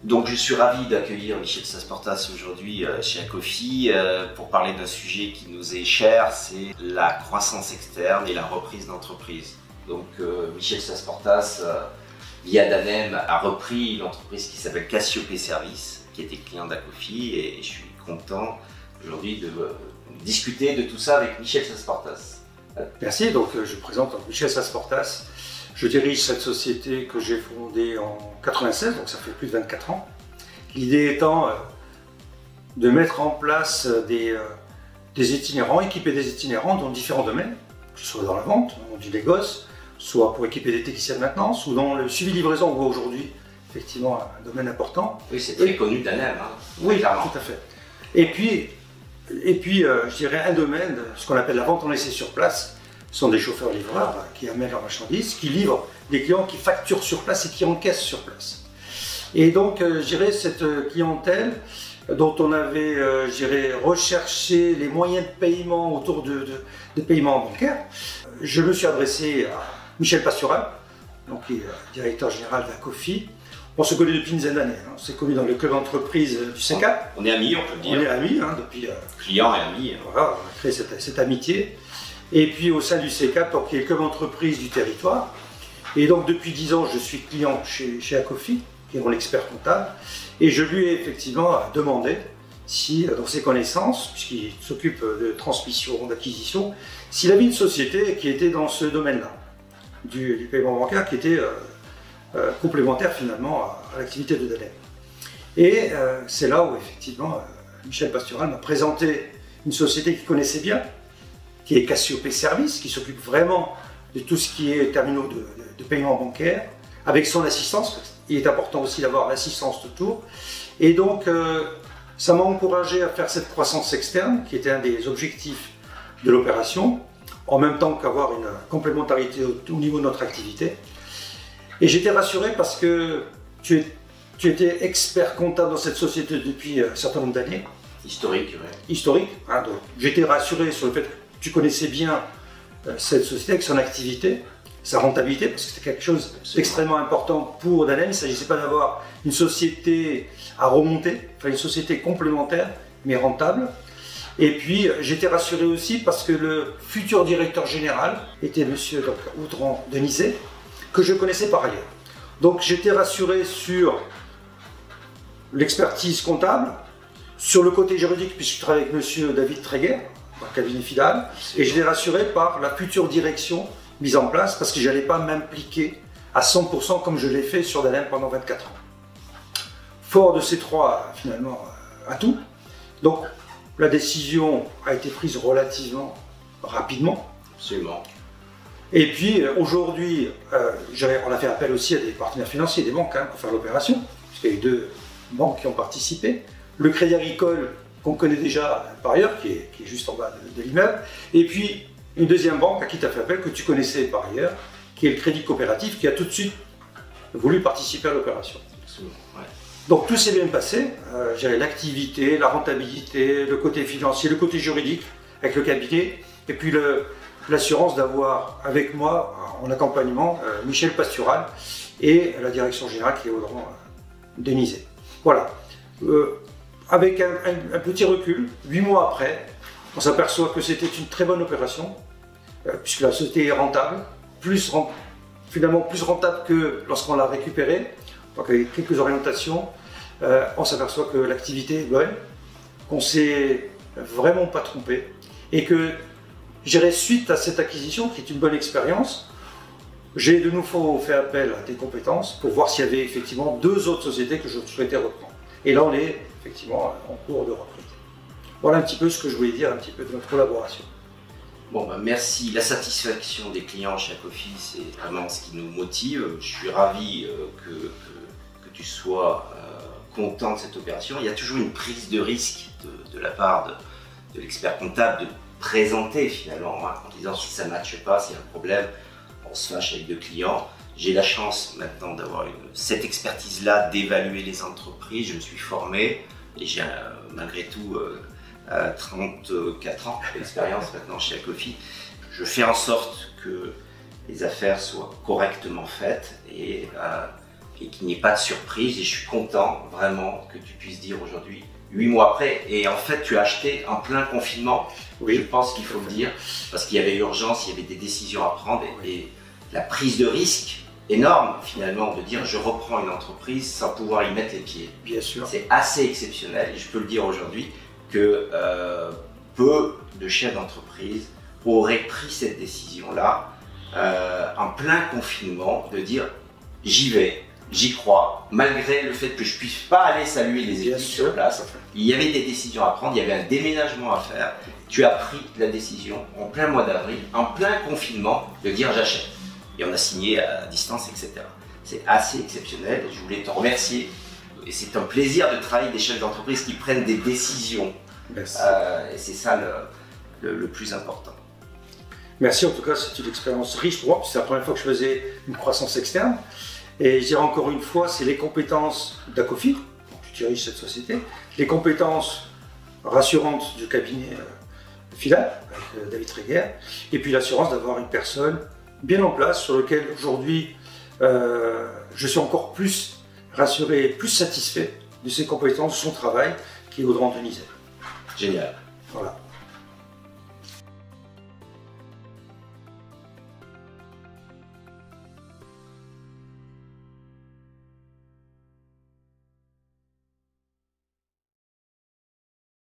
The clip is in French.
Donc je suis ravi d'accueillir Michel Sasportas aujourd'hui chez Acofi pour parler d'un sujet qui nous est cher, c'est la croissance externe et la reprise d'entreprise. Donc Michel Sasportas, via Danem, a repris une entreprise qui s'appelle Cassiope Services, qui était client d'Acofi, et je suis content aujourd'hui de discuter de tout ça avec Michel Sasportas. Merci, donc je présente Michel Sasportas. Je dirige cette société que j'ai fondée en 1996, donc ça fait plus de 24 ans. L'idée étant de mettre en place des itinérants, équiper des itinérants dans différents domaines, que ce soit dans la vente, dans du négoce, soit pour équiper des techniciens de maintenance, ou dans le suivi livraison, où aujourd'hui, effectivement, un domaine important. Oui, c'est très connu d'Danem. Hein, oui, clairement. Tout à fait. Et puis je dirais un domaine, ce qu'on appelle la vente en essai sur place. Ce sont des chauffeurs-livreurs qui amènent leurs marchandises, qui livrent des clients qui facturent sur place et qui encaissent sur place. Et donc, je dirais, cette clientèle dont on avait, recherché les moyens de paiement autour de paiements bancaires, je me suis adressé à Michel Pastural, donc, qui est directeur général d'Acofi. On se connaît depuis une dizaine d'années, on s'est connus dans le club d'entreprise du CECAP. On est amis, on peut le dire. On est amis, depuis... Client et amis. Voilà, on a créé cette amitié. Et puis au sein du CECAP, qui est le club d'entreprise du territoire. Et donc depuis 10 ans, je suis client chez Acofi, qui est mon expert comptable. Et je lui ai effectivement demandé si, dans ses connaissances, puisqu'il s'occupe de transmission, d'acquisition, s'il avait une société qui était dans ce domaine-là, du paiement bancaire, qui était complémentaire finalement à l'activité de Danem. Et c'est là où effectivement Michel Pastural m'a présenté une société qu'il connaissait bien, qui est Cassiope Services, qui s'occupe vraiment de tout ce qui est terminaux de paiement bancaire, avec son assistance. Il est important aussi d'avoir l'assistance autour. Et donc, ça m'a encouragé à faire cette croissance externe, qui était un des objectifs de l'opération, en même temps qu'avoir une complémentarité au niveau de notre activité. Et j'étais rassuré parce que tu étais expert comptable dans cette société depuis un certain nombre d'années. Historique, oui. Historique. Hein, donc j'étais rassuré sur le fait que tu connaissais bien cette société avec son activité, sa rentabilité, parce que c'était quelque chose d'extrêmement important pour Danem. Il ne s'agissait pas d'avoir une société à remonter, enfin une société complémentaire, mais rentable. Et puis j'étais rassuré aussi parce que le futur directeur général était M. Audran Denizet, que je connaissais par ailleurs. Donc j'étais rassuré sur l'expertise comptable, sur le côté juridique, puisque je travaille avec M. David Tréguer, dans le cabinet Fidal, et j'étais rassuré par la future direction mise en place, parce que je n'allais pas m'impliquer à 100% comme je l'ai fait sur Danem pendant 24 ans. Fort de ces trois, finalement, atouts, donc la décision a été prise relativement rapidement. Absolument. Et puis aujourd'hui, on a fait appel aussi à des partenaires financiers, des banques, pour faire l'opération, puisqu'il y a eu 2 banques qui ont participé. Le Crédit Agricole, qu'on connaît déjà par ailleurs, qui est juste en bas de l'immeuble, et puis une deuxième banque à qui tu as fait appel, que tu connaissais par ailleurs, qui est le Crédit Coopératif, qui a tout de suite voulu participer à l'opération. Ouais. Donc tout s'est bien passé, l'activité, la rentabilité, le côté financier, le côté juridique avec le cabinet, et puis l'assurance d'avoir avec moi en accompagnement Michel Pastural et la direction générale qui est Audran Denizet. Voilà. Avec un petit recul, 8 mois après, on s'aperçoit que c'était une très bonne opération, puisque la société est rentable, finalement plus rentable que lorsqu'on l'a récupérée. Donc avec quelques orientations, on s'aperçoit que l'activité est bonne, qu'on ne s'est vraiment pas trompé, et que suite à cette acquisition, qui est une bonne expérience, j'ai de nouveau fait appel à tes compétences pour voir s'il y avait effectivement 2 autres sociétés que je souhaitais reprendre. Et là, on est effectivement en cours de reprise. Voilà un petit peu ce que je voulais dire un petit peu de notre collaboration. Bon, merci. La satisfaction des clients chez Acofi, c'est vraiment ce qui nous motive. Je suis ravi que tu sois content de cette opération. Il y a toujours une prise de risque de la part de l'expert comptable de présenter finalement, en disant si ça ne matche pas, s'il y a un problème, on se fâche avec 2 clients. J'ai la chance maintenant d'avoir cette expertise-là, d'évaluer les entreprises. Je me suis formé et j'ai malgré tout 34 ans d'expérience maintenant chez Acofi. Je fais en sorte que les affaires soient correctement faites et et qu'il n'y ait pas de surprise. Et je suis content vraiment que tu puisses dire aujourd'hui, 8 mois après, et en fait tu as acheté en plein confinement, oui, je pense qu'il faut le dire, parce qu'il y avait urgence, il y avait des décisions à prendre, et la prise de risque énorme finalement de dire je reprends une entreprise sans pouvoir y mettre les pieds. Bien sûr. C'est assez exceptionnel, et je peux le dire aujourd'hui que peu de chefs d'entreprise auraient pris cette décision-là en plein confinement, de dire j'y vais, j'y crois, malgré le fait que je ne puisse pas aller saluer les équipes sur place. Il y avait des décisions à prendre, il y avait un déménagement à faire. Tu as pris la décision en plein mois d'avril, en plein confinement, de dire j'achète. Et on a signé à distance, etc. C'est assez exceptionnel. Je voulais te remercier. Et c'est un plaisir de travailler avec des chefs d'entreprise qui prennent des décisions. Et c'est ça le plus important. Merci, en tout cas, c'est une expérience riche pour moi. C'est la première fois que je faisais une croissance externe. Et je dirais encore une fois, c'est les compétences d'Acofi, je dirige cette société, les compétences rassurantes du cabinet Fidal, avec David Tréguer, et puis l'assurance d'avoir une personne bien en place sur lequel aujourd'hui je suis encore plus rassuré, plus satisfait de ses compétences, de son travail, qui est Audran Denizet. Génial. Voilà.